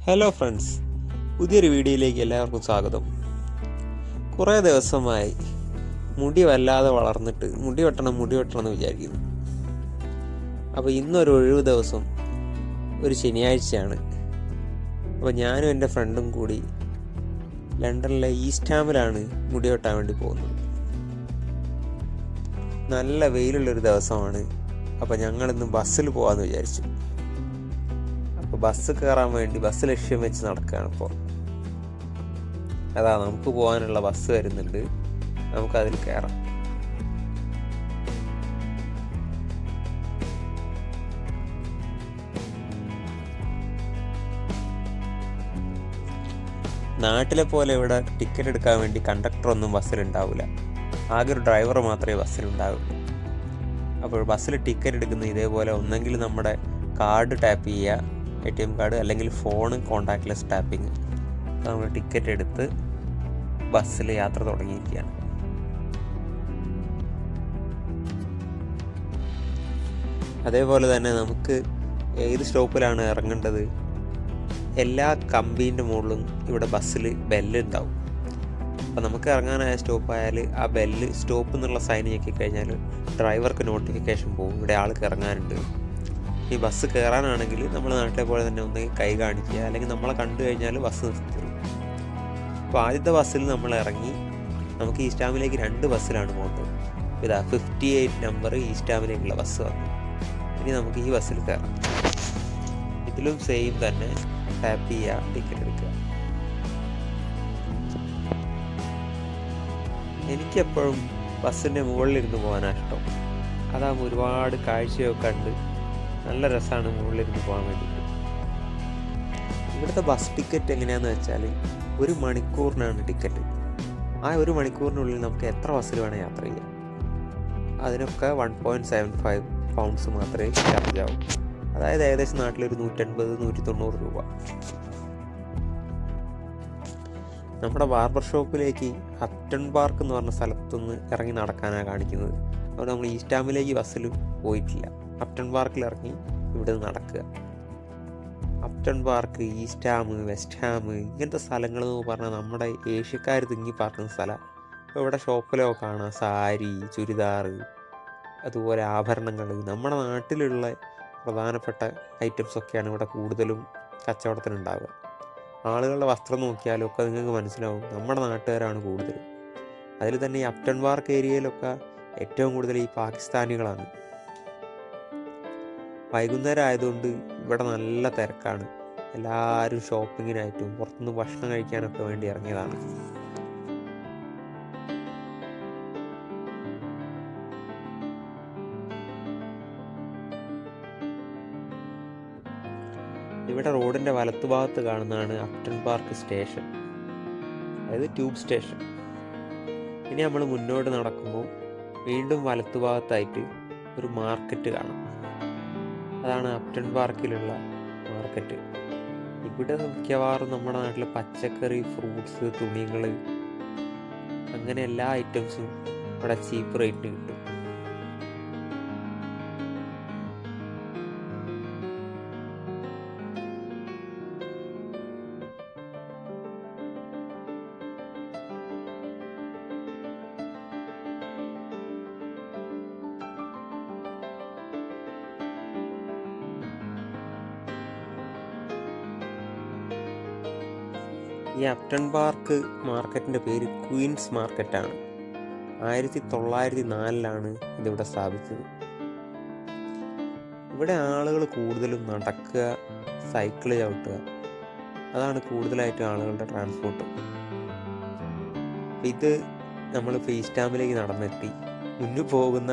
Hello friends, പുതിയൊരു വീഡിയോയിലേക്ക് എല്ലാവർക്കും സ്വാഗതം. കുറേ ദിവസമായി മുടി വല്ലാതെ വളർന്നിട്ട് മുടി വെട്ടണം എന്ന് വിചാരിക്കുന്നു. അപ്പോൾ ഇന്നൊരു ഒഴിവ് ദിവസം, ഒരു ശനിയാഴ്ചയാണ്. അപ്പോൾ ഞാനും എൻ്റെ ഫ്രണ്ടും കൂടി ലണ്ടനിലെ ഈസ്റ്റ് ഹാമിലാണ് മുടി വെട്ടാൻ വേണ്ടി പോകുന്നത്. നല്ല വെയിലുള്ളൊരു ദിവസമാണ്. അപ്പോൾ ഞങ്ങളിന്ന് ബസ്സിൽ പോകാമെന്ന് വിചാരിച്ചു. അപ്പോൾ ബസ് കയറാൻ വേണ്ടി ബസ് ലക്ഷ്യം വെച്ച് നടക്കുകയാണ്. ഇപ്പോൾ നമുക്ക് പോകാനുള്ള ബസ് വരുന്നുണ്ട്, നമുക്കതിൽ കയറാം. നാട്ടിലെ പോലെ ഇവിടെ ടിക്കറ്റ് എടുക്കാൻ വേണ്ടി കണ്ടക്ടറൊന്നും ബസ്സിലുണ്ടാവില്ല. ആകെ ഒരു ഡ്രൈവർ മാത്രമേ ബസ്സിലുണ്ടാവുള്ളൂ. അപ്പോൾ ബസ്സിൽ ടിക്കറ്റ് എടുക്കുന്നത് ഇതേപോലെ ഒന്നെങ്കിൽ നമ്മുടെ കാർഡ് ടാപ്പ് ചെയ്യുക, ATM കാർഡ്, അല്ലെങ്കിൽ ഫോണ് കോണ്ടാക്ട്ലെസ് ടാപ്പിങ്. നമ്മൾ ടിക്കറ്റ് എടുത്ത് ബസ്സിൽ യാത്ര തുടങ്ങിയിരിക്കുകയാണ്. അതേപോലെ തന്നെ നമുക്ക് ഏത് സ്റ്റോപ്പിലാണ് ഇറങ്ങേണ്ടത്, എല്ലാ കമ്പീൻ്റെ മുകളിലും ഇവിടെ ബസ്സിൽ ബെല്ല് ഉണ്ടാവും. അപ്പോൾ നമുക്ക് ഇറങ്ങാനായ സ്റ്റോപ്പായാൽ ആ ബെല്ല് സ്റ്റോപ്പ് എന്നുള്ള സൈൻ ഞെക്കി കഴിഞ്ഞാൽ ഡ്രൈവർക്ക് നോട്ടിഫിക്കേഷൻ പോകും, ഇവിടെ ആൾക്ക് ഇറങ്ങാനുണ്ട്. ഈ ബസ് കയറാനാണെങ്കിൽ നമ്മൾ നാട്ടിലെ പോലെ തന്നെ ഒന്നെങ്കിൽ കൈ കാണിക്കുക, അല്ലെങ്കിൽ നമ്മളെ കണ്ടു കഴിഞ്ഞാൽ ബസ് നിർത്തിരും. അപ്പോൾ ആദ്യത്തെ ബസ്സിൽ നമ്മൾ ഇറങ്ങി. നമുക്ക് ഈസ്റ്റ് ഹാമിലേക്ക് 2 ബസ്സിലാണ് പോകുന്നത്. 58 നമ്പർ ഈസ്റ്റ് ഹാമിലേക്കുള്ള ബസ് വന്നു. ഇനി നമുക്ക് ഈ ബസ്സിൽ കയറാം. ഇതിലും സെയിം തന്നെ, ടാപ്പ് ചെയ്യുക, ടിക്കറ്റ് എടുക്കുക. എനിക്കെപ്പോഴും ബസ്സിൻ്റെ മുകളിലിരുന്ന് പോകാനാണ് ഇഷ്ടം. അതാകുമ്പോൾ ഒരുപാട് കാഴ്ചയൊക്കെ കണ്ട് നല്ല രസമാണ് മുകളിലിരുന്ന് പോകാൻ വേണ്ടിയിട്ട്. ഇവിടുത്തെ ബസ് ടിക്കറ്റ് എങ്ങനെയാണെന്ന് വെച്ചാൽ 1 മണിക്കൂറിനാണ് ടിക്കറ്റ്. ആ 1 മണിക്കൂറിനുള്ളിൽ നമുക്ക് എത്ര ബസ്സിൽ വേണം യാത്ര ചെയ്യാം. അതിനൊക്കെ 1.75 പൗണ്ട്സ് മാത്രമേ ചാർജ് ആവും. അതായത് ഏകദേശം നാട്ടിലൊരു 180-190 രൂപ. നമ്മുടെ ബാർബർ ഷോപ്പിലേക്ക് അപ്റ്റൺ പാർക്ക് എന്ന് പറഞ്ഞ സ്ഥലത്തുനിന്ന് ഇറങ്ങി നടക്കാനാണ് കാണിക്കുന്നത്. അതുകൊണ്ട് നമ്മൾ ഈസ്റ്റ് ഹാമിലേക്ക് ബസ്സിൽ പോയിട്ടില്ല. അപ്റ്റൺ പാർക്കിൽ ഇറങ്ങി ഇവിടെ നിന്ന് നടക്കുക. Upton Park, East Ham, West Ham, ഇങ്ങനത്തെ സ്ഥലങ്ങൾ എന്ന് പറഞ്ഞാൽ നമ്മുടെ ഏഷ്യക്കാർ തിങ്ങി പാർക്കുന്ന സ്ഥലം. അപ്പോൾ ഇവിടെ ഷോപ്പിലൊക്കെ കാണാം സാരി, ചുരിദാർ, അതുപോലെ ആഭരണങ്ങൾ, നമ്മുടെ നാട്ടിലുള്ള പ്രധാനപ്പെട്ട ഐറ്റംസൊക്കെയാണ് ഇവിടെ കൂടുതലും കച്ചവടത്തിനുണ്ടാവുക. ആളുകളുടെ വസ്ത്രം നോക്കിയാലും ഒക്കെ നിങ്ങൾക്ക് മനസ്സിലാവും നമ്മുടെ നാട്ടുകാരാണ് കൂടുതൽ. അതിൽ തന്നെ ഈ അപ്റ്റൺ പാർക്ക് ഏരിയയിലൊക്കെ ഏറ്റവും കൂടുതൽ ഈ പാകിസ്ഥാനികളാണ്. വൈകുന്നേരം ആയതുകൊണ്ട് ഇവിടെ നല്ല തിരക്കാണ്. എല്ലാവരും ഷോപ്പിങ്ങിനായിട്ടും പുറത്തുനിന്ന് ഭക്ഷണം കഴിക്കാനൊക്കെ വേണ്ടി ഇറങ്ങിയതാണ്. ഇവിടെ റോഡിൻ്റെ വലത്തുഭാഗത്ത് കാണുന്നതാണ് അപ്റ്റൺ പാർക്ക് സ്റ്റേഷൻ, അതായത് ട്യൂബ് സ്റ്റേഷൻ. ഇനി നമ്മൾ മുന്നോട്ട് നടക്കുമ്പോൾ വീണ്ടും വലത്തുഭാഗത്തായിട്ട് ഒരു മാർക്കറ്റ് കാണാം. അതാണ് അപ്റ്റൺ പാർക്കിലുള്ള മാർക്കറ്റ്. ഇവിടെ മിക്കവാറും നമ്മുടെ നാട്ടിൽ പച്ചക്കറി, ഫ്രൂട്ട്സ്, തുണികൾ, അങ്ങനെ എല്ലാ ഐറ്റംസും ഇവിടെ ചീപ്പ് റേറ്റിന് കിട്ടും. ഈ അപ്റ്റൺ പാർക്ക് മാർക്കറ്റിൻ്റെ പേര് ക്വീൻസ് മാർക്കറ്റാണ്. 1904 ഇതിവിടെ സ്ഥാപിച്ചത്. ഇവിടെ ആളുകൾ കൂടുതലും നടക്കുക, സൈക്കിള് ചവിട്ടുക, അതാണ് കൂടുതലായിട്ടും ആളുകളുടെ ട്രാൻസ്പോർട്ട്. ഇത് നമ്മളിപ്പോൾ ഈസ്റ്റ് ഹാമിലേക്ക് നടന്നെത്തി. മുന്നിൽ പോകുന്ന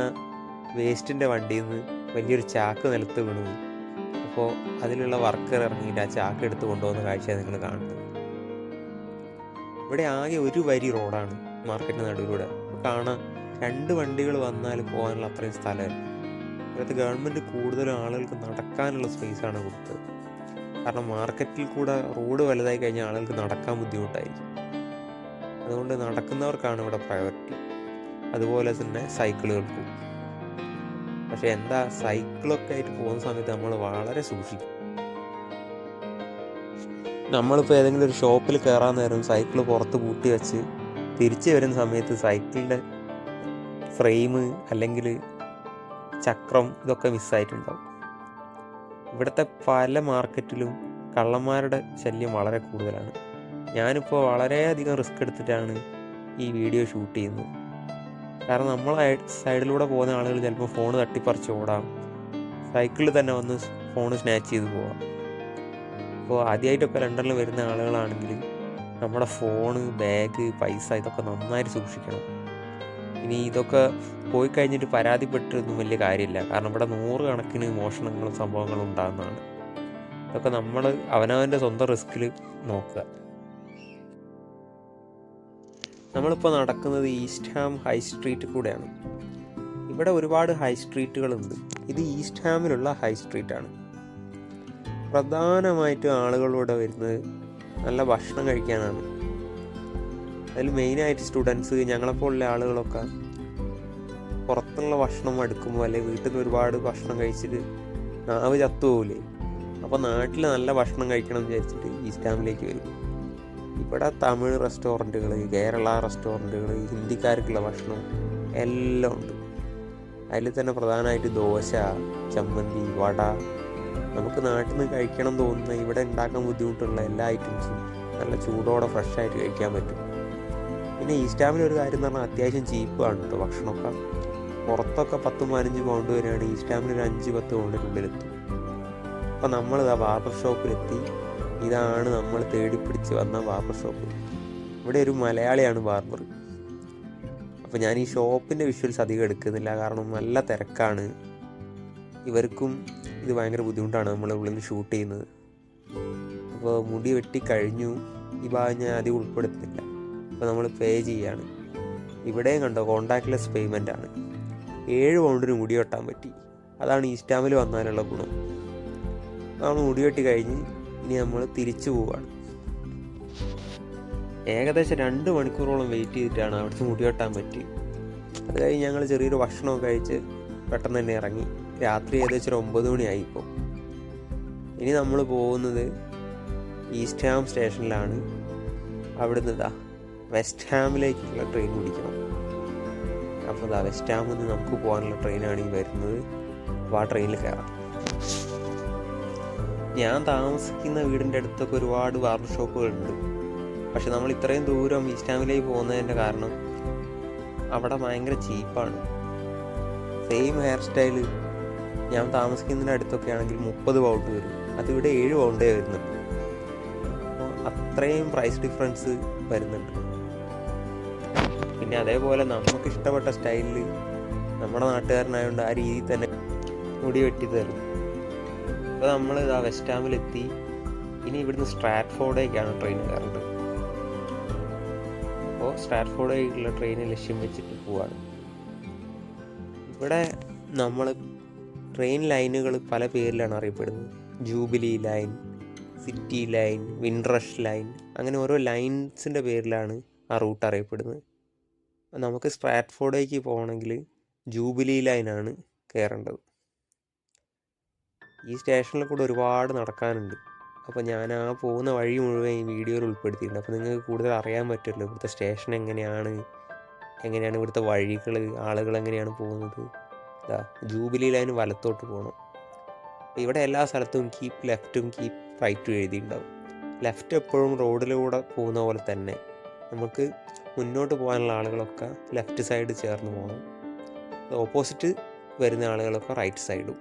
വേസ്റ്റിൻ്റെ വണ്ടിയിൽ നിന്ന് വലിയൊരു ചാക്ക് നിലത്ത് വീണു. അപ്പോൾ അതിലുള്ള വർക്കർ ഇറങ്ങിയിട്ട് ആ ചാക്ക് എടുത്ത് കൊണ്ടുപോകുന്ന കാഴ്ചയാണ് നിങ്ങൾ കാണുന്നത്. ഇവിടെ ആകെ ഒരു വരി റോഡാണ് മാർക്കറ്റിന് നടുവിലൂടെ. കാണാൻ 2 വണ്ടികൾ വന്നാൽ പോകാനുള്ള അത്രയും സ്ഥലമല്ല. ഇവിടുത്തെ ഗവൺമെൻറ് കൂടുതലും ആളുകൾക്ക് നടക്കാനുള്ള സ്പേസാണ് കൊടുത്തത്. കാരണം മാർക്കറ്റിൽ കൂടെ റോഡ് വലുതായി കഴിഞ്ഞാൽ ആളുകൾക്ക് നടക്കാൻ ബുദ്ധിമുട്ടായിരിക്കും. അതുകൊണ്ട് നടക്കുന്നവർക്കാണ് ഇവിടെ പ്രയോറിറ്റി. അതുപോലെ തന്നെ സൈക്കിളുകൾക്കും. പക്ഷെ എന്താ, സൈക്കിളൊക്കെ ആയിട്ട് പോകുന്ന സമയത്ത് നമ്മൾ വളരെ സൂക്ഷിക്കും. നമ്മളിപ്പോൾ ഏതെങ്കിലും ഒരു ഷോപ്പിൽ കയറാൻ നേരം സൈക്കിൾ പുറത്ത് പൂട്ടി വെച്ച് തിരിച്ച് വരുന്ന സമയത്ത് സൈക്കിളിൻ്റെ ഫ്രെയിം അല്ലെങ്കിൽ ചക്രം ഇതൊക്കെ മിസ്സായിട്ടുണ്ടാവും. ഇവിടുത്തെ പല മാർക്കറ്റിലും കള്ളന്മാരുടെ ശല്യം വളരെ കൂടുതലാണ്. ഞാനിപ്പോൾ വളരെയധികം റിസ്ക് എടുത്തിട്ടാണ് ഈ വീഡിയോ ഷൂട്ട് ചെയ്യുന്നത്. കാരണം നമ്മളെ സൈഡിലൂടെ പോകുന്ന ആളുകൾ ചിലപ്പോൾ ഫോൺ തട്ടിപ്പറിച്ച് ഓടാം, സൈക്കിളിൽ തന്നെ വന്ന് ഫോൺ സ്നാച്ച് ചെയ്ത് പോവാം. അപ്പോൾ ആദ്യമായിട്ടൊക്കെ ലണ്ടനിൽ വരുന്ന ആളുകളാണെങ്കിൽ നമ്മുടെ ഫോണ്, ബാഗ്, പൈസ ഇതൊക്കെ നന്നായിട്ട് സൂക്ഷിക്കണം. ഇനി ഇതൊക്കെ പോയി കഴിഞ്ഞിട്ട് പരാതിപ്പെട്ടൊന്നും വലിയ കാര്യമില്ല. കാരണം ഇവിടെ 100 കണക്കിന് മോഷണങ്ങളും സംഭവങ്ങളും ഉണ്ടാകുന്നതാണ്. ഇതൊക്കെ നമ്മൾ അവനവൻ്റെ സ്വന്തം റിസ്കിൽ നോക്കുക. നമ്മളിപ്പോൾ നടക്കുന്നത് ഈസ്റ്റ് ഹാം ഹൈ സ്ട്രീറ്റ് കൂടെയാണ്. ഇവിടെ ഒരുപാട് ഹൈ സ്ട്രീറ്റുകളുണ്ട്. ഇത് ഈസ്റ്റ് ഹാമിലുള്ള ഹൈ സ്ട്രീറ്റാണ്. പ്രധാനമായിട്ടും ആളുകളിവിടെ വരുന്നത് നല്ല ഭക്ഷണം കഴിക്കാനാണ്. അതിൽ മെയിനായിട്ട് സ്റ്റുഡൻസ്, ഞങ്ങളെപ്പോലുള്ള ആളുകളൊക്കെ പുറത്തുള്ള ഭക്ഷണം അടുക്കുമ്പോൾ അല്ലെങ്കിൽ വീട്ടിൽ നിന്ന് ഒരുപാട് ഭക്ഷണം കഴിച്ചിട്ട് നാവ് ചത്തുപോകില്ലേ, അപ്പോൾ നാട്ടിൽ നല്ല ഭക്ഷണം കഴിക്കണം എന്ന് വിചാരിച്ചിട്ട് ഈസ്റ്റ് ഹാമിലേക്ക് വരും. ഇവിടെ തമിഴ് റെസ്റ്റോറൻറ്റുകൾ, കേരള റെസ്റ്റോറൻറ്റുകൾ, ഹിന്ദിക്കാർക്കുള്ള ഭക്ഷണം എല്ലാം ഉണ്ട്. അതിൽ തന്നെ പ്രധാനമായിട്ട് ദോശ, ചമ്മന്തി, വട, നമുക്ക് നാട്ടിൽ നിന്ന് കഴിക്കണം തോന്നുന്ന ഇവിടെ ഉണ്ടാക്കാൻ ബുദ്ധിമുട്ടുള്ള എല്ലാ ഐറ്റംസും നല്ല ചൂടോടെ ഫ്രഷായിട്ട് കഴിക്കാൻ പറ്റും. പിന്നെ ഈസ്റ്റ് ഹാമിൽ ഒരു കാര്യം എന്ന് പറഞ്ഞാൽ അത്യാവശ്യം ചീപ്പാണ് കേട്ടോ ഭക്ഷണമൊക്കെ. പുറത്തൊക്കെ 10-15 പൗണ്ട് വരെയാണ്, ഈസ്റ്റ് ഹാമിൽ ഒരു 5-10 പൗണ്ടിനുള്ളിലെത്തും. അപ്പോൾ നമ്മളിതാ ബാർബർ ഷോപ്പിലെത്തി. ഇതാണ് നമ്മൾ തേടിപ്പിടിച്ച് വന്ന ബാർബർ ഷോപ്പ്. ഇവിടെ ഒരു മലയാളിയാണ് ബാർബർ. അപ്പോൾ ഞാൻ ഈ ഷോപ്പിൻ്റെ വിഷ്വൽസ് അധികം എടുക്കുന്നില്ല, കാരണം നല്ല തിരക്കാണ്. ഇവർക്കും ഇത് ഭയങ്കര ബുദ്ധിമുട്ടാണ് നമ്മൾ ഉള്ളിൽ നിന്ന് ഷൂട്ട് ചെയ്യുന്നത്. അപ്പോൾ മുടി വെട്ടി കഴിഞ്ഞു. ഈ ഭാഗം ഞാൻ അധികം ഉൾപ്പെടുത്തുന്നില്ല. അപ്പോൾ നമ്മൾ പേ ചെയ്യാണ്. ഇവിടെയും കണ്ടോ കോണ്ടാക്ട്ലെസ് പേയ്മെൻ്റ് ആണ്. 7 പൗണ്ടിന് മുടി വെട്ടാൻ പറ്റി. അതാണ് ഈസ്റ്റ് ഹാമിൽ വന്നാലുള്ള ഗുണം. നമ്മൾ മുടി വെട്ടി കഴിഞ്ഞ് ഇനി നമ്മൾ തിരിച്ചു പോവുകയാണ്. ഏകദേശം 2 മണിക്കൂറോളം വെയിറ്റ് ചെയ്തിട്ടാണ് അവിടുത്തെ മുടി വെട്ടാൻ പറ്റി. അത് കഴിഞ്ഞ് ഞങ്ങൾ ചെറിയൊരു ഭക്ഷണമൊക്കെ കഴിച്ച് പെട്ടെന്ന് തന്നെ ഇറങ്ങി. രാത്രി ഏകദേശം 9 മണിയായി. ഇപ്പോൾ ഇനി നമ്മൾ പോകുന്നത് ഈസ്റ്റ് ഹാം സ്റ്റേഷനിലാണ്. അവിടുന്ന് വെസ്റ്റ് ഹാമിലേക്കുള്ള ട്രെയിൻ പിടിക്കണം. അപ്പോൾ വെസ്റ്റ് ഹാമിൽ നിന്ന് നമുക്ക് പോകാനുള്ള ട്രെയിനാണ് ഈ വരുന്നത്. അപ്പോൾ ആ ട്രെയിനിൽ കയറാം. ഞാൻ താമസിക്കുന്ന വീടിൻ്റെ അടുത്തൊക്കെ ഒരുപാട് ബാർബർ ഷോപ്പുകളുണ്ട്. പക്ഷെ നമ്മൾ ഇത്രയും ദൂരം ഈസ്റ്റ് ഹാമിലേക്ക് പോകുന്നതിൻ്റെ കാരണം അവിടെ ഭയങ്കര ചീപ്പാണ്. സെയിം ഹെയർ സ്റ്റൈല് ഞാൻ താമസിക്കുന്നതിൻ്റെ അടുത്തൊക്കെ ആണെങ്കിൽ 30 പൗണ്ട് വരും. അതിവിടെ 7 പൗണ്ടേ വരുന്നുണ്ട്. അപ്പോൾ അത്രയും പ്രൈസ് ഡിഫറൻസ് വരുന്നുണ്ട്. പിന്നെ അതേപോലെ നമുക്ക് ഇഷ്ടപ്പെട്ട സ്റ്റൈലിൽ നമ്മുടെ നാട്ടുകാരനായതുകൊണ്ട് ആ രീതിയിൽ തന്നെ മുടി വെട്ടി തരും. അപ്പോൾ നമ്മൾ വെസ്റ്റ് ഹാമിലെത്തി. ഇനി ഇവിടുന്ന് സ്ട്രാറ്റ്ഫോർഡിലേക്കാണ് ട്രെയിൻ കയറേണ്ടത്. അപ്പോൾ സ്ട്രാറ്റ്ഫോർഡിലേക്കുള്ള ട്രെയിൻ ലക്ഷ്യം വെച്ചിട്ട് പോവാണ്. ഇവിടെ നമ്മൾ ട്രെയിൻ ലൈനുകൾ പല പേരിലാണ് അറിയപ്പെടുന്നത്. Jubilee line, City line, Windrush line, അങ്ങനെ ഓരോ ലൈൻസിൻ്റെ പേരിലാണ് ആ റൂട്ട് അറിയപ്പെടുന്നത്. നമുക്ക് സ്ട്രാറ്റ്ഫോർഡിലേക്ക് പോകണമെങ്കിൽ ജൂബിലി ലൈനാണ് കയറേണ്ടത്. ഈ സ്റ്റേഷനിൽ കൂടെ ഒരുപാട് നടക്കാനുണ്ട്. അപ്പോൾ ഞാൻ ആ പോകുന്ന വഴി മുഴുവൻ ഈ വീഡിയോയിൽ ഉൾപ്പെടുത്തിയിട്ടുണ്ട്. അപ്പോൾ നിങ്ങൾക്ക് കൂടുതൽ അറിയാൻ പറ്റുമല്ലോ ഇവിടുത്തെ സ്റ്റേഷൻ എങ്ങനെയാണ് ഇവിടുത്തെ വഴികൾ, ആളുകൾ എങ്ങനെയാണ് പോകുന്നത്. ജൂബിലി ലൈന് വലത്തോട്ട് പോകണം. ഇവിടെ എല്ലാ സ്ഥലത്തും കീപ്പ് ലെഫ്റ്റും കീപ്പ് റൈറ്റും എഴുതിയിട്ടുണ്ടാവും. ലെഫ്റ്റ് എപ്പോഴും റോഡിലൂടെ പോകുന്ന പോലെ തന്നെ നമുക്ക് മുന്നോട്ട് പോകാനുള്ള ആളുകളൊക്കെ ലെഫ്റ്റ് സൈഡ് ചേർന്ന് പോകണം. ഓപ്പോസിറ്റ് വരുന്ന ആളുകളൊക്കെ റൈറ്റ് സൈഡും.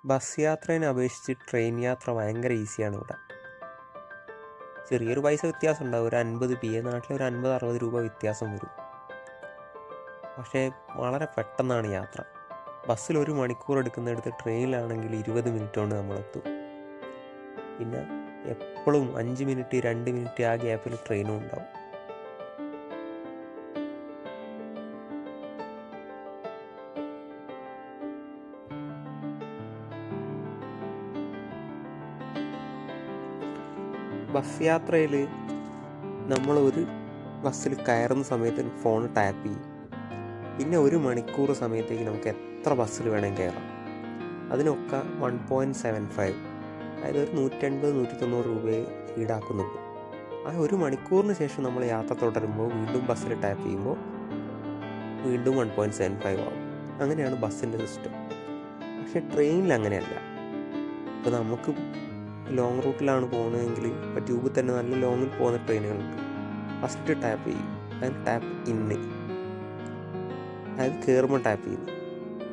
ബസ് യാത്രയെ അപേക്ഷിച്ച് ട്രെയിൻ യാത്ര ഭയങ്കര ഈസിയാണ് ഇവിടെ. ചെറിയൊരു പൈസ വ്യത്യാസം ഉണ്ടാവും. ഒരു 50 PA, നാട്ടിൽ ഒരു 50-60 രൂപ വ്യത്യാസം വരും. പക്ഷേ വളരെ പെട്ടെന്നാണ് യാത്ര. ബസ്സിൽ 1 മണിക്കൂർ എടുക്കുന്നിടത്ത് ട്രെയിനിലാണെങ്കിൽ 20 മിനിറ്റ് കൊണ്ട് നമ്മളെത്തും. പിന്നെ എപ്പോഴും 5 മിനിറ്റ് 2 മിനിറ്റ് ആ ഗ്യാപ്പിൽ ട്രെയിനും ഉണ്ടാവും. ബസ് യാത്രയിൽ നമ്മൾ ഒരു ബസ്സിൽ കയറുന്ന സമയത്ത് ഫോൺ ടാപ്പ് ചെയ്യും. പിന്നെ 1 മണിക്കൂർ സമയത്തേക്ക് നമുക്ക് എത്ര ബസ്സിൽ വേണമെങ്കിൽ കയറാം. അതിനൊക്കെ 1.75 അതായത് ഒരു 180-190 രൂപയെ ഈടാക്കുന്നുള്ളൂ. ആ 1 മണിക്കൂറിന് ശേഷം നമ്മൾ യാത്ര തുടരുമ്പോൾ വീണ്ടും ബസ്സിൽ ടാപ്പ് ചെയ്യുമ്പോൾ വീണ്ടും 1.75 ആവും. അങ്ങനെയാണ് ബസ്സിൻ്റെ സിസ്റ്റം. പക്ഷേ ട്രെയിനിൽ അങ്ങനെയല്ല. ഇപ്പോൾ നമുക്ക് ലോങ് റൂട്ടിലാണ് പോകുന്നതെങ്കിൽ ഇപ്പോൾ ട്യൂബിൽ തന്നെ നല്ല ലോങ്ങിൽ പോകുന്ന ട്രെയിനുകളുണ്ട്. ഫസ്റ്റ് ടാപ്പ് ചെയ്യും, അതിന് ടാപ്പ് ഇന്ന്, അതായത് കയറുമ്പോൾ ടാപ്പ് ചെയ്യും.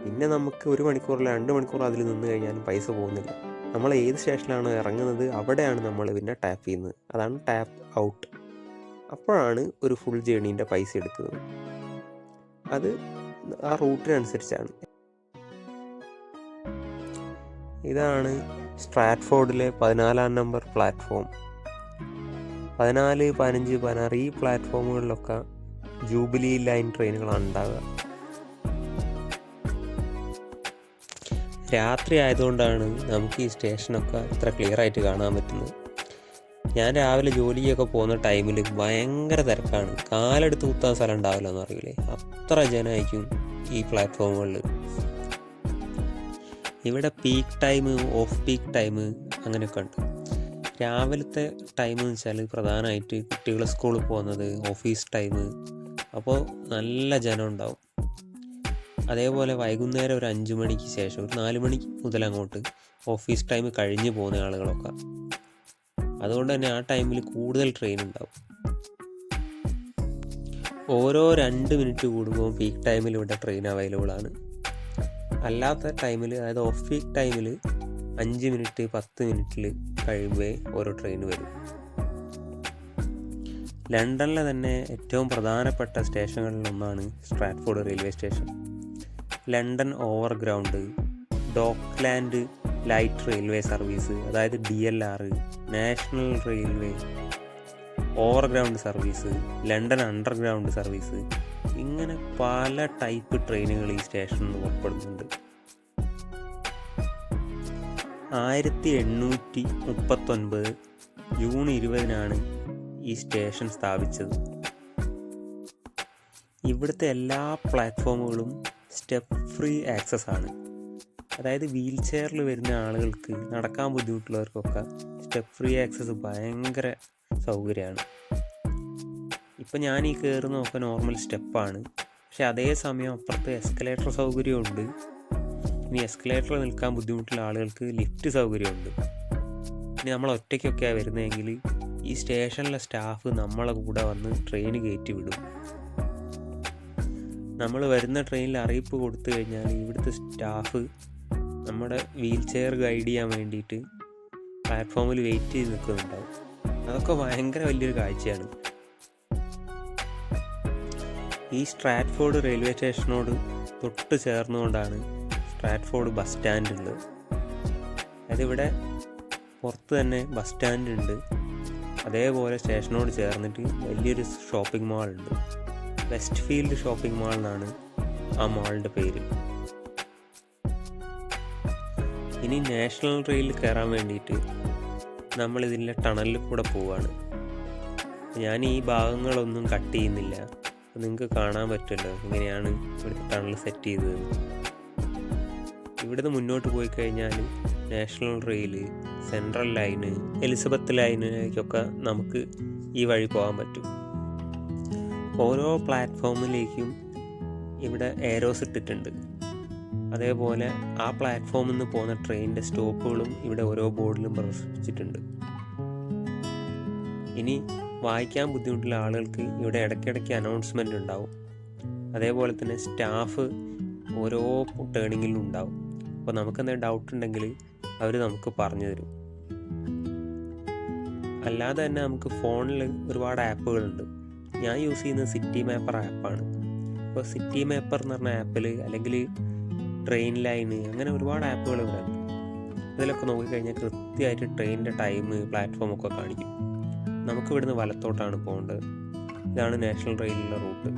പിന്നെ നമുക്ക് 1 മണിക്കൂറിൽ 2 മണിക്കൂർ അതിൽ നിന്ന് കഴിഞ്ഞാലും പൈസ പോകുന്നില്ല. നമ്മൾ ഏത് സ്റ്റേഷനിലാണ് ഇറങ്ങുന്നത് അവിടെയാണ് നമ്മൾ പിന്നെ ടാപ്പ് ചെയ്യുന്നത്. അതാണ് ടാപ്പ് ഔട്ട്. അപ്പോഴാണ് ഒരു ഫുൾ ജേണീൻ്റെ പൈസ എടുക്കുന്നത്. അത് ആ റൂട്ടിനനുസരിച്ചാണ്. ഇതാണ് സ്ട്രാറ്റ്ഫോർഡിലെ 14-ാം നമ്പർ പ്ലാറ്റ്ഫോം. 14, 15, 16 ഈ പ്ലാറ്റ്ഫോമുകളിലൊക്കെ ജൂബിലി ലൈൻ ട്രെയിനുകളാണ് ഉണ്ടാവുക. രാത്രി ആയതുകൊണ്ടാണ് നമുക്ക് ഈ സ്റ്റേഷനൊക്കെ ഇത്ര ക്ലിയർ ആയിട്ട് കാണാൻ പറ്റുന്നത്. ഞാൻ രാവിലെ ജോലിക്കൊക്കെ പോകുന്ന ടൈമിൽ ഭയങ്കര തിരക്കാണ്. കാലെടുത്ത് കുത്താൻ സ്ഥലം ഉണ്ടാവില്ല എന്ന് അറിയില്ലേ, അത്ര ജനമായിരിക്കും ഈ പ്ലാറ്റ്ഫോമുകളിൽ. ഇവിടെ peak time, of peak time അങ്ങനെയൊക്കെ ഉണ്ട്. രാവിലത്തെ ടൈം എന്ന് വെച്ചാൽ പ്രധാനമായിട്ട് കുട്ടികൾ സ്കൂളിൽ പോകുന്നത്, ഓഫീസ് ടൈം, അപ്പോൾ നല്ല ജനം ഉണ്ടാവും. അതേപോലെ വൈകുന്നേരം ഒരു 5 മണിക്ക് ശേഷം, ഒരു 4 മണി മുതൽ അങ്ങോട്ട് ഓഫീസ് ടൈം കഴിഞ്ഞ് പോകുന്ന ആളുകളൊക്കെ. അതുകൊണ്ട് തന്നെ ആ ടൈമിൽ കൂടുതൽ ട്രെയിൻ ഉണ്ടാവും. ഓരോ 2 മിനിറ്റ് കൂടുമ്പോൾ പീക്ക് ടൈമിൽ ഇവിടെ ട്രെയിൻ അവൈലബിൾ ആണ്. അല്ലാത്ത ടൈമിൽ, അതായത് ഓഫ് പീക്ക് ടൈമിൽ 5 മിനിറ്റ് 10 മിനിറ്റിൽ കഴിയുമ്പോൾ ഓരോ ട്രെയിൻ വരും. ലണ്ടനിലെ തന്നെ ഏറ്റവും പ്രധാനപ്പെട്ട സ്റ്റേഷനുകളിലൊന്നാണ് Stratford railway station. London Overground, Dockland light railway service, അതായത് DLR, national railway overground service, London Underground service, ഇങ്ങനെ പല ടൈപ്പ് ട്രെയിനുകൾ ഈ സ്റ്റേഷനിൽ ഉൾപ്പെടുന്നുണ്ട്. 1839 ജൂൺ 20-നാണ് ഈ സ്റ്റേഷൻ സ്ഥാപിച്ചത്. ഇവിടുത്തെ എല്ലാ പ്ലാറ്റ്ഫോമുകളും സ്റ്റെപ്പ് ഫ്രീ ആക്സസ് ആണ്. അതായത് വീൽ ചെയറിൽ വരുന്ന ആളുകൾക്ക്, നടക്കാൻ ബുദ്ധിമുട്ടുള്ളവർക്കൊക്കെ സ്റ്റെപ്പ് ഫ്രീ ആക്സസ് ഭയങ്കര സൗകര്യമാണ്. ഇപ്പം ഞാൻ ഈ കയറുന്നതൊക്കെ നോർമൽ സ്റ്റെപ്പാണ്. പക്ഷെ അതേസമയം അപ്പുറത്ത് എസ്കലേറ്റർ സൗകര്യമുണ്ട്. ഇനി എസ്കലേറ്ററിൽ നിൽക്കാൻ ബുദ്ധിമുട്ടുള്ള ആളുകൾക്ക് ലിഫ്റ്റ് സൗകര്യമുണ്ട്. ഇനി നമ്മൾ ഒറ്റയ്ക്കൊക്കെയാണ് വരുന്നതെങ്കിൽ ഈ സ്റ്റേഷനിലെ സ്റ്റാഫ് നമ്മളെ കൂടെ വന്ന് ട്രെയിൻ കയറ്റി വിടും. നമ്മൾ വരുന്ന ട്രെയിനിൽ അറിയിപ്പ് കൊടുത്തു കഴിഞ്ഞാൽ ഇവിടുത്തെ സ്റ്റാഫ് നമ്മുടെ വീൽ ചെയർ ഗൈഡ് ചെയ്യാൻ വേണ്ടിയിട്ട് പ്ലാറ്റ്ഫോമിൽ വെയിറ്റ് ചെയ്ത് നിൽക്കുന്നുണ്ടാവും. അതൊക്കെ ഭയങ്കര വലിയൊരു കാഴ്ചയാണ്. ഈ സ്ട്രാറ്റ്ഫോർഡ് റെയിൽവേ സ്റ്റേഷനോട് തൊട്ട് ചേർന്നുകൊണ്ടാണ് സ്ട്രാറ്റ്ഫോർഡ് ബസ് സ്റ്റാൻഡ് ഉള്ളത്. അതിവിടെ പുറത്ത് തന്നെ ബസ് സ്റ്റാൻഡ് ഉണ്ട്. അതേപോലെ സ്റ്റേഷനോട് ചേർന്നിട്ട് വലിയൊരു ഷോപ്പിംഗ് മാൾ ഉണ്ട്. വെസ്റ്റ് ഫീൽഡ് ഷോപ്പിംഗ് മാൾ എന്നാണ് ആ മാളിൻ്റെ പേര്. ഇനി നാഷണൽ റെയിലിൽ കയറാൻ വേണ്ടിയിട്ട് നമ്മളിതിൻ്റെ ടണലിൽ കൂടെ പോവുകയാണ്. ഞാൻ ഈ ഭാഗങ്ങളൊന്നും കട്ട് ചെയ്യുന്നില്ല, നിങ്ങൾക്ക് കാണാൻ പറ്റുമല്ലോ എങ്ങനെയാണ് ഇവിടുത്തെ ടണൽ സെറ്റ് ചെയ്തത്. ഇവിടുന്ന് മുന്നോട്ട് പോയി കഴിഞ്ഞാൽ national rail, central line, Elizabeth ലൈനിലേക്കൊക്കെ നമുക്ക് ഈ വഴി പോകാൻ പറ്റും. ഓരോ പ്ലാറ്റ്ഫോമിലേക്കും ഇവിടെ ഏരോസ് ഇട്ടിട്ടുണ്ട്. അതേപോലെ ആ പ്ലാറ്റ്ഫോമിൽ നിന്ന് പോകുന്ന ട്രെയിനിൻ്റെ സ്റ്റോപ്പുകളും ഇവിടെ ഓരോ ബോർഡിലും പ്രദർശിപ്പിച്ചിട്ടുണ്ട്. ഇനി വായിക്കാൻ ബുദ്ധിമുട്ടുള്ള ആളുകൾക്ക് ഇവിടെ ഇടയ്ക്കിടയ്ക്ക് അനൗൺസ്മെൻ്റ് ഉണ്ടാവും. അതേപോലെ തന്നെ സ്റ്റാഫ് ഓരോ ടേണിങ്ങിലും ഉണ്ടാവും. അപ്പോൾ നമുക്കെന്തെങ്കിലും ഡൗട്ട് ഉണ്ടെങ്കിൽ അവർ നമുക്ക് പറഞ്ഞു തരും. അല്ലാതെ തന്നെ നമുക്ക് ഫോണിൽ ഒരുപാട് ആപ്പുകളുണ്ട്. ഞാൻ യൂസ് ചെയ്യുന്നത് സിറ്റി മാപ്പർ ആപ്പാണ്. അപ്പോൾ സിറ്റി മാപ്പർ എന്ന് പറഞ്ഞ ആപ്പിൽ, അല്ലെങ്കിൽ ട്രെയിൻ ലൈന്, അങ്ങനെ ഒരുപാട് ആപ്പുകൾ ഇവിടെ ഉണ്ട്. ഇതിലൊക്കെ നോക്കിക്കഴിഞ്ഞാൽ കൃത്യമായിട്ട് ട്രെയിനിൻ്റെ ടൈം, പ്ലാറ്റ്ഫോമൊക്കെ കാണിക്കും. നമുക്ക് ഇവിടുന്ന് വലത്തോട്ടാണ് പോകേണ്ടത്. ഇതാണ് നാഷണൽ റെയിലിൻ്റെ റൂട്ട്.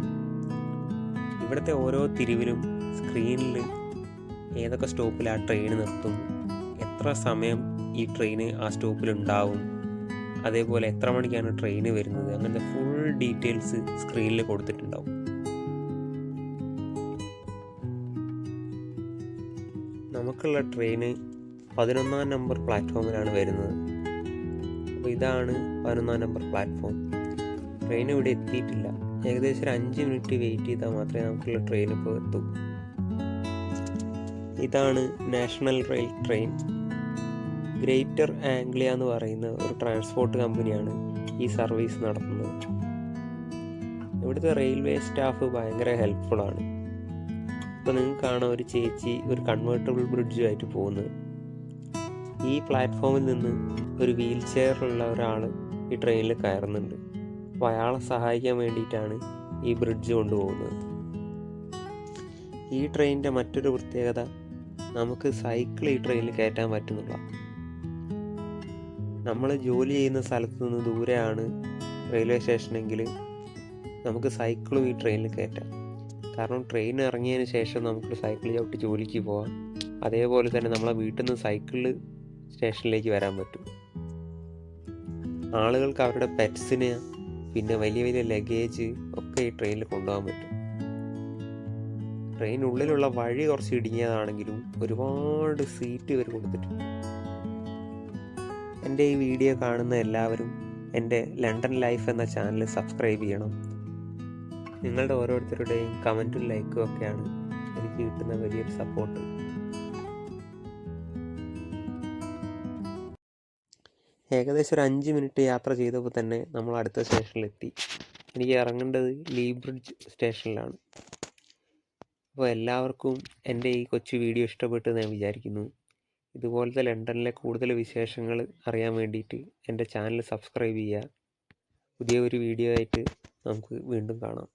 ഇവിടുത്തെ ഓരോ തിരിവിലും സ്ക്രീനിൽ ഏതൊക്കെ സ്റ്റോപ്പിൽ ആ ട്രെയിൻ നിർത്തും, എത്ര സമയം ഈ ട്രെയിന് ആ സ്റ്റോപ്പിലുണ്ടാവും, അതേപോലെ എത്ര മണിക്കാണ് ട്രെയിന് വരുന്നത്, അങ്ങനത്തെ ഫുൾ ഡീറ്റെയിൽസ് സ്ക്രീനിൽ കൊടുത്തിട്ടുണ്ടാവും. നമുക്കുള്ള ട്രെയിന് 11-ാം നമ്പർ പ്ലാറ്റ്ഫോമിലാണ് വരുന്നത്. അപ്പോൾ ഇതാണ് 11-ാം നമ്പർ പ്ലാറ്റ്ഫോം. ട്രെയിൻ ഇവിടെ എത്തിയിട്ടില്ല. ഏകദേശം ഒരു 5 മിനിറ്റ് വെയിറ്റ് ചെയ്താൽ മാത്രമേ നമുക്കുള്ള ട്രെയിൻ ഇപ്പോൾ എത്തൂ. ഇതാണ് national rail train. Greater Anglia എന്ന് പറയുന്ന ഒരു ട്രാൻസ്പോർട്ട് കമ്പനിയാണ് ഈ സർവീസ് നടത്തുന്നത്. ഇവിടുത്തെ റെയിൽവേ സ്റ്റാഫ് ഭയങ്കര ഹെൽപ്ഫുള്ളാണ്. ഇപ്പോൾ നിങ്ങൾക്ക് കാണാം ഒരു ചേച്ചി ഒരു കൺവേർട്ടബിൾ ബ്രിഡ്ജുമായിട്ട് പോകുന്നത്. ഈ പ്ലാറ്റ്ഫോമിൽ നിന്ന് ഒരു വീൽ ചെയറിലുള്ള ഒരാൾ ഈ ട്രെയിനിൽ കയറുന്നുണ്ട്. അപ്പോൾ അയാളെ സഹായിക്കാൻ വേണ്ടിയിട്ടാണ് ഈ ബ്രിഡ്ജ് കൊണ്ടുപോകുന്നത്. ഈ ട്രെയിനിൻ്റെ മറ്റൊരു പ്രത്യേകത, നമുക്ക് സൈക്കിൾ ഈ ട്രെയിനിൽ കയറ്റാൻ പറ്റുന്നില്ല. നമ്മൾ ജോലി ചെയ്യുന്ന സ്ഥലത്ത് നിന്ന് ദൂരെയാണ് റെയിൽവേ സ്റ്റേഷനെങ്കിൽ നമുക്ക് സൈക്കിളും ഈ ട്രെയിനിൽ കയറ്റാം. കാരണം ട്രെയിൻ ഇറങ്ങിയതിന് ശേഷം നമുക്ക് സൈക്കിൾ ചവിട്ടി ജോലിക്ക് പോകാം. അതേപോലെ തന്നെ നമ്മളെ വീട്ടിൽ നിന്ന് സൈക്കിളിൽ സ്റ്റേഷനിലേക്ക് വരാൻ പറ്റും. ആളുകൾക്ക് അവരുടെ പെറ്റ്സിന് പിന്നെ വലിയ വലിയ ലഗേജ് ഒക്കെ ഈ ട്രെയിനിൽ കൊണ്ടുപോകാൻ പറ്റും. ട്രെയിനുള്ളിലുള്ള വഴി കുറച്ച് ഇടുങ്ങിയതാണെങ്കിലും ഒരുപാട് സീറ്റ് ഇവർ കൊടുത്തിട്ടുണ്ട്. എൻ്റെ ഈ വീഡിയോ കാണുന്ന എല്ലാവരും എൻ്റെ ലണ്ടൻ ലൈഫ് എന്ന ചാനൽ സബ്സ്ക്രൈബ് ചെയ്യണം. നിങ്ങളുടെ ഓരോരുത്തരുടെയും കമൻറ്റും ലൈക്കും ഒക്കെയാണ് എനിക്ക് കിട്ടുന്ന വലിയൊരു സപ്പോർട്ട്. ഏകദേശം ഒരു 5 മിനിറ്റ് യാത്ര ചെയ്തപ്പോൾ തന്നെ നമ്മൾ അടുത്ത സ്റ്റേഷനിലെത്തി. എനിക്ക് ഇറങ്ങേണ്ടത് ലീ ബ്രിഡ്ജ് സ്റ്റേഷനിലാണ്. അപ്പോൾ എല്ലാവർക്കും എൻ്റെ ഈ കൊച്ചു വീഡിയോ ഇഷ്ടപ്പെട്ടു ഞാൻ വിചാരിക്കുന്നു. ഇതുപോലത്തെ ലണ്ടനിലെ കൂടുതൽ വിശേഷങ്ങൾ അറിയാൻ വേണ്ടിയിട്ട് എൻ്റെ ചാനൽ സബ്സ്ക്രൈബ് ചെയ്യുക. പുതിയ ഒരു വീഡിയോ ആയിട്ട് നമുക്ക് വീണ്ടും കാണാം.